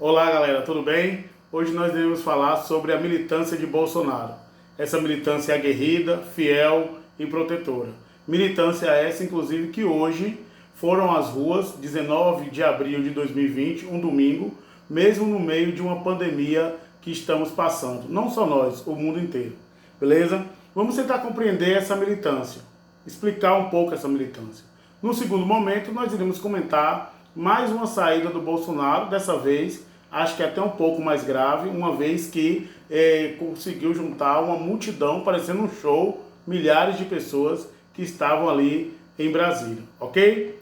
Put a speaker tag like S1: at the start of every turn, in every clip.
S1: Olá galera, tudo bem? Hoje nós iremos falar sobre a militância de Bolsonaro. Essa militância é aguerrida, fiel e protetora. Militância essa, inclusive, que hoje foram às ruas, 19 de abril de 2020, um domingo, mesmo no meio de uma pandemia que estamos passando. Não só nós, o mundo inteiro. Beleza? Vamos tentar compreender essa militância, explicar um pouco essa militância. No segundo momento, nós iremos comentar mais uma saída do Bolsonaro, dessa vez, acho que é até um pouco mais grave, uma vez que conseguiu juntar uma multidão, parecendo um show, milhares de pessoas que estavam ali em Brasília, ok?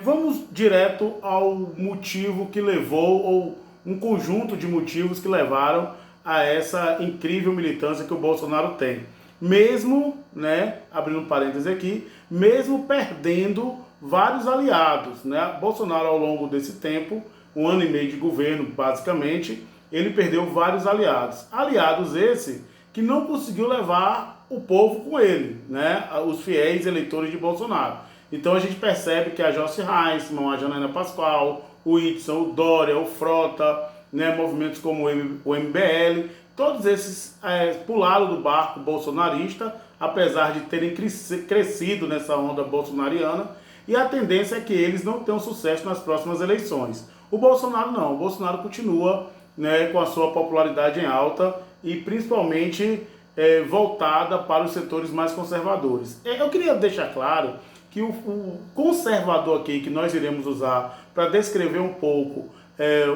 S1: Vamos direto ao motivo que levou, ou um conjunto de motivos que levaram a essa incrível militância que o Bolsonaro tem. Mesmo, né, abrindo parênteses aqui, mesmo perdendo vários aliados, né? Bolsonaro, ao longo desse tempo, um ano e meio de governo, basicamente, ele perdeu vários aliados. Aliados esse que não conseguiu levar o povo com ele, né? Os fiéis eleitores de Bolsonaro. Então a gente percebe que a Joyce Heisman, a Janaína Pascoal, o Whitson, o Dória, o Frota, né? Movimentos como o MBL, todos esses pularam do barco bolsonarista, apesar de terem crescido nessa onda bolsonariana, e a tendência é que eles não tenham sucesso nas próximas eleições. O Bolsonaro não, o Bolsonaro continua, né, com a sua popularidade em alta e principalmente voltada para os setores mais conservadores. Eu queria deixar claro que o conservador aqui que nós iremos usar para descrever um pouco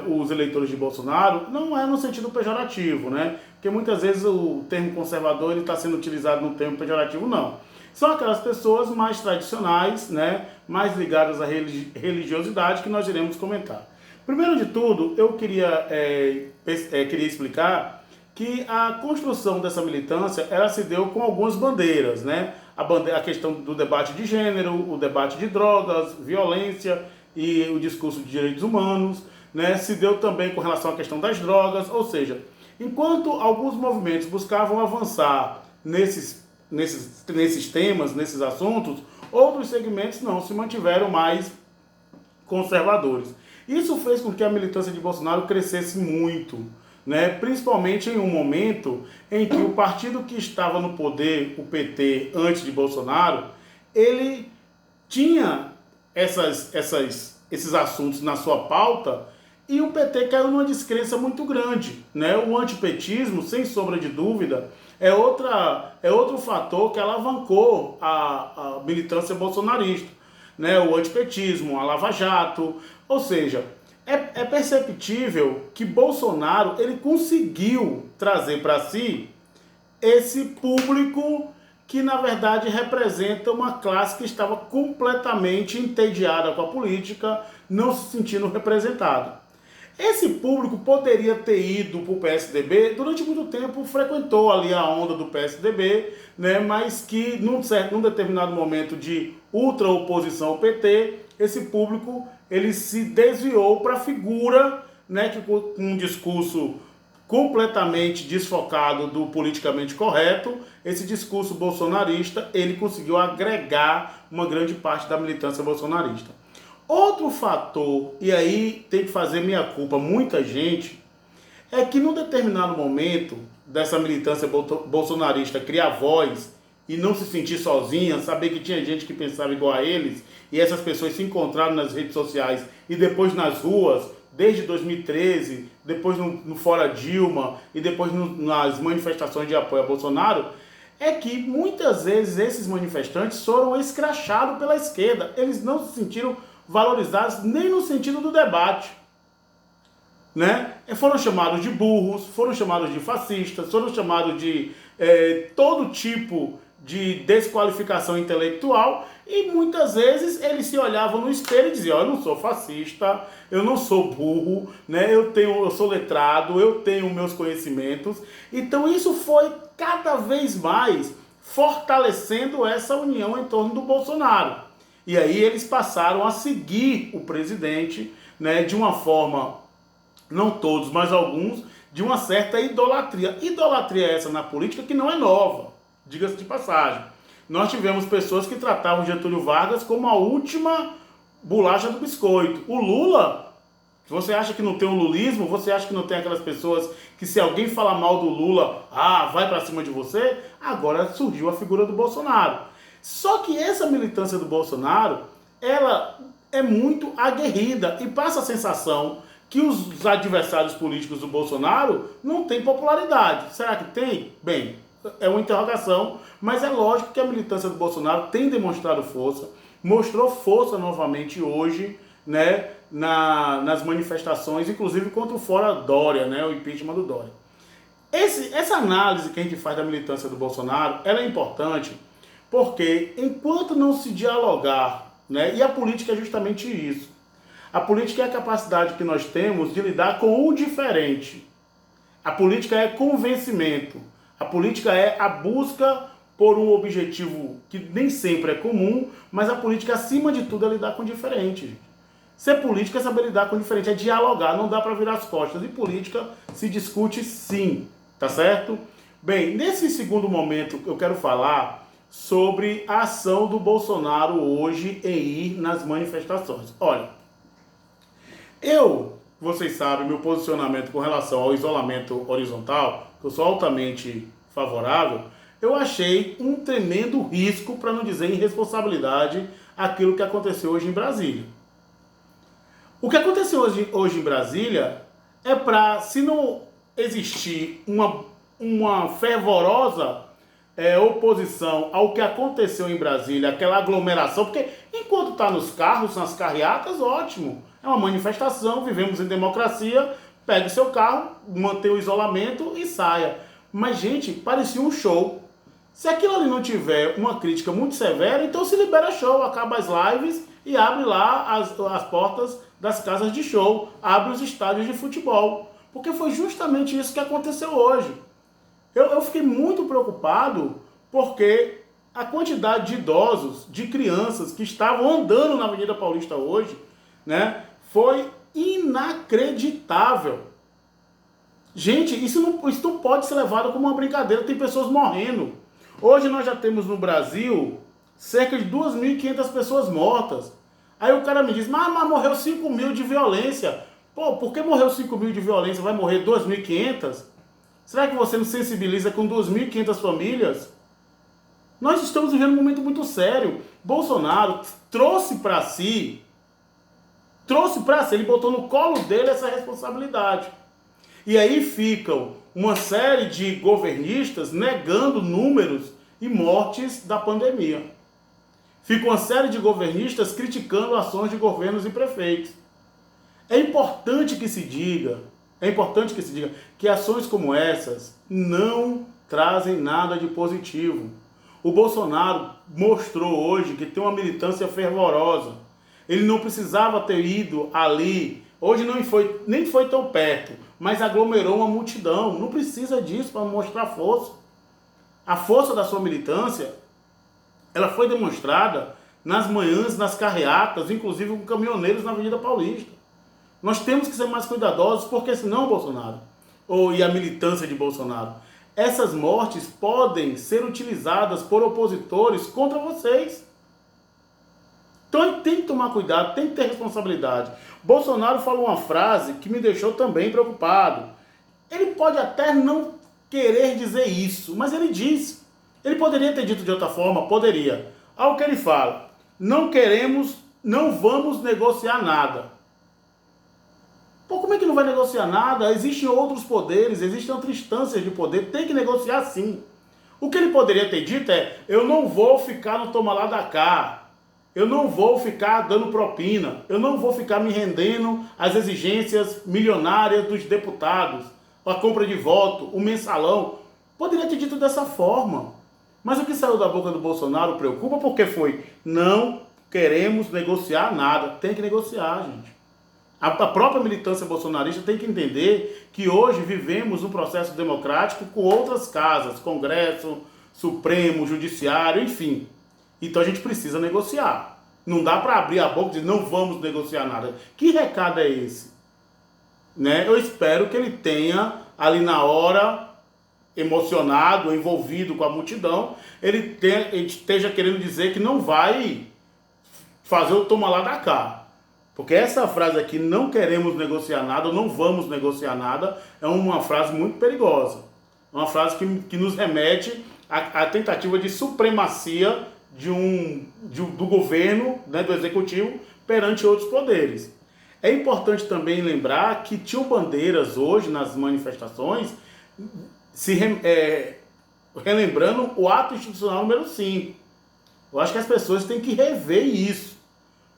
S1: os eleitores de Bolsonaro não é no sentido pejorativo, né? Porque muitas vezes o termo conservador está sendo utilizado no termo pejorativo, não. São aquelas pessoas mais tradicionais, né, mais ligadas à religiosidade, que nós iremos comentar. Primeiro de tudo, eu queria explicar que a construção dessa militância ela se deu com algumas bandeiras, né? A questão do debate de gênero, o debate de drogas, violência e o discurso de direitos humanos, né? Se deu também com relação à questão das drogas, ou seja, enquanto alguns movimentos buscavam avançar nesses temas, nesses assuntos, outros segmentos não, se mantiveram mais conservadores. Isso fez com que a militância de Bolsonaro crescesse muito, né? Principalmente em um momento em que o partido que estava no poder, o PT, antes de Bolsonaro, ele tinha esses assuntos na sua pauta e o PT caiu numa descrença muito grande, né? O antipetismo, sem sombra de dúvida, é outro fator que alavancou a militância bolsonarista, né? O antipetismo, a Lava Jato, ou seja, é perceptível que Bolsonaro ele conseguiu trazer para si esse público que na verdade representa uma classe que estava completamente entediada com a política, não se sentindo representada. Esse público poderia ter ido para o PSDB, durante muito tempo frequentou ali a onda do PSDB, né, mas que num determinado momento de ultra-oposição ao PT, esse público ele se desviou para a figura, né, que com um discurso completamente desfocado do politicamente correto, esse discurso bolsonarista, ele conseguiu agregar uma grande parte da militância bolsonarista. Outro fator, e aí tem que fazer minha culpa muita gente, é que num determinado momento dessa militância bolsonarista criar voz e não se sentir sozinha, saber que tinha gente que pensava igual a eles, e essas pessoas se encontraram nas redes sociais e depois nas ruas, desde 2013, depois no Fora Dilma e depois nas manifestações de apoio a Bolsonaro, é que muitas vezes esses manifestantes foram escrachados pela esquerda. Eles não se sentiram valorizados nem no sentido do debate, né? Foram chamados de burros, foram chamados de fascistas, foram chamados de todo tipo de desqualificação intelectual, e muitas vezes eles se olhavam no espelho e diziam: eu não sou fascista, eu não sou burro, né? Eu sou letrado, eu tenho meus conhecimentos. Então isso foi cada vez mais fortalecendo essa união em torno do Bolsonaro. E aí eles passaram a seguir o presidente, né, de uma forma, não todos, mas alguns, de uma certa idolatria. Idolatria essa na política que não é nova, diga-se de passagem. Nós tivemos pessoas que tratavam Getúlio Vargas como a última bolacha do biscoito. O Lula Se você acha que não tem o lulismo, você acha que não tem aquelas pessoas que se alguém falar mal do Lula, vai pra cima de você, agora surgiu a figura do Bolsonaro. Só que essa militância do Bolsonaro, ela é muito aguerrida e passa a sensação que os adversários políticos do Bolsonaro não têm popularidade. Será que tem? Bem, é uma interrogação, mas é lógico que a militância do Bolsonaro tem demonstrado força, mostrou força novamente hoje, né, nas manifestações, inclusive contra o Fora Dória, né, o impeachment do Dória. Essa análise que a gente faz da militância do Bolsonaro, ela é importante porque enquanto não se dialogar, né, e a política é justamente isso, a política é a capacidade que nós temos de lidar com o diferente. A política é convencimento. A política é a busca por um objetivo que nem sempre é comum, mas a política, acima de tudo, é lidar com o diferente, gente. Ser política é saber lidar com o diferente, é dialogar, não dá para virar as costas. E política se discute sim, tá certo? Bem, nesse segundo momento eu quero falar sobre a ação do Bolsonaro hoje em ir nas manifestações. Olha, vocês sabem, meu posicionamento com relação ao isolamento horizontal, que eu sou altamente favorável, eu achei um tremendo risco, para não dizer irresponsabilidade, aquilo que aconteceu hoje em Brasília. O que aconteceu hoje em Brasília é para, se não existir uma fervorosa oposição ao que aconteceu em Brasília, aquela aglomeração, porque enquanto está nos carros, nas carreatas, ótimo. É uma manifestação, vivemos em democracia, pegue seu carro, mantenha o isolamento e saia. Mas, gente, parecia um show. Se aquilo ali não tiver uma crítica muito severa, então se libera show, acaba as lives e abre lá as portas das casas de show, abre os estádios de futebol. Porque foi justamente isso que aconteceu hoje. Eu fiquei muito preocupado porque a quantidade de idosos, de crianças que estavam andando na Avenida Paulista hoje, né, foi inacreditável. Gente, isso não pode ser levado como uma brincadeira, tem pessoas morrendo. Hoje nós já temos no Brasil cerca de 2.500 pessoas mortas. Aí o cara me diz, mas morreu 5.000 de violência. Pô, por que morreu 5.000 de violência? Vai morrer 2.500? Será que você não sensibiliza com 2.500 famílias? Nós estamos vivendo um momento muito sério. Bolsonaro trouxe para si, ele botou no colo dele essa responsabilidade. E aí ficam uma série de governistas negando números e mortes da pandemia. Fica uma série de governistas criticando ações de governos e prefeitos. É importante que se diga que ações como essas não trazem nada de positivo. O Bolsonaro mostrou hoje que tem uma militância fervorosa. Ele não precisava ter ido ali. Hoje nem foi tão perto, mas aglomerou uma multidão. Não precisa disso para mostrar força. A força da sua militância, ela foi demonstrada nas manhãs, nas carreatas, inclusive com caminhoneiros na Avenida Paulista. Nós temos que ser mais cuidadosos, porque senão, Bolsonaro, e a militância de Bolsonaro, essas mortes podem ser utilizadas por opositores contra vocês. Então tem que tomar cuidado, tem que ter responsabilidade. Bolsonaro falou uma frase que me deixou também preocupado. Ele pode até não querer dizer isso, mas ele disse. Ele poderia ter dito de outra forma, poderia. Ao que ele fala, não vamos negociar nada. Pô, como é que não vai negociar nada? Existem outros poderes, existem outras instâncias de poder, tem que negociar sim. O que ele poderia ter dito é, eu não vou ficar no toma lá da cá, eu não vou ficar dando propina, eu não vou ficar me rendendo às exigências milionárias dos deputados, a compra de voto, o mensalão. Poderia ter dito dessa forma. Mas o que saiu da boca do Bolsonaro preocupa porque foi, não queremos negociar nada. Tem que negociar, gente. A própria militância bolsonarista tem que entender que hoje vivemos um processo democrático com outras casas, Congresso, Supremo, Judiciário, enfim. Então a gente precisa negociar. Não dá para abrir a boca e dizer não vamos negociar nada. Que recado é esse? Né? Eu espero que ele tenha ali na hora, emocionado, envolvido com a multidão, ele esteja querendo dizer que não vai fazer o toma lá da cá. Porque essa frase aqui, não queremos negociar nada, não vamos negociar nada, é uma frase muito perigosa. É uma frase que nos remete à tentativa de supremacia do governo, né, do executivo, perante outros poderes. É importante também lembrar que tinham bandeiras hoje nas manifestações, relembrando o ato institucional número 5. Eu acho que as pessoas têm que rever isso.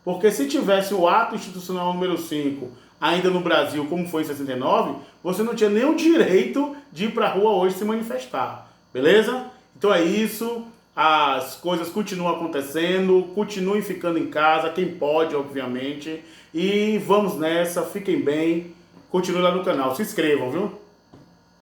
S1: Porque se tivesse o ato institucional número 5 ainda no Brasil, como foi em 69, você não tinha nenhum direito de ir para a rua hoje se manifestar. Beleza? Então é isso. As coisas continuam acontecendo, continuem ficando em casa, quem pode, obviamente. E vamos nessa, fiquem bem. Continuem lá no canal, se inscrevam, viu?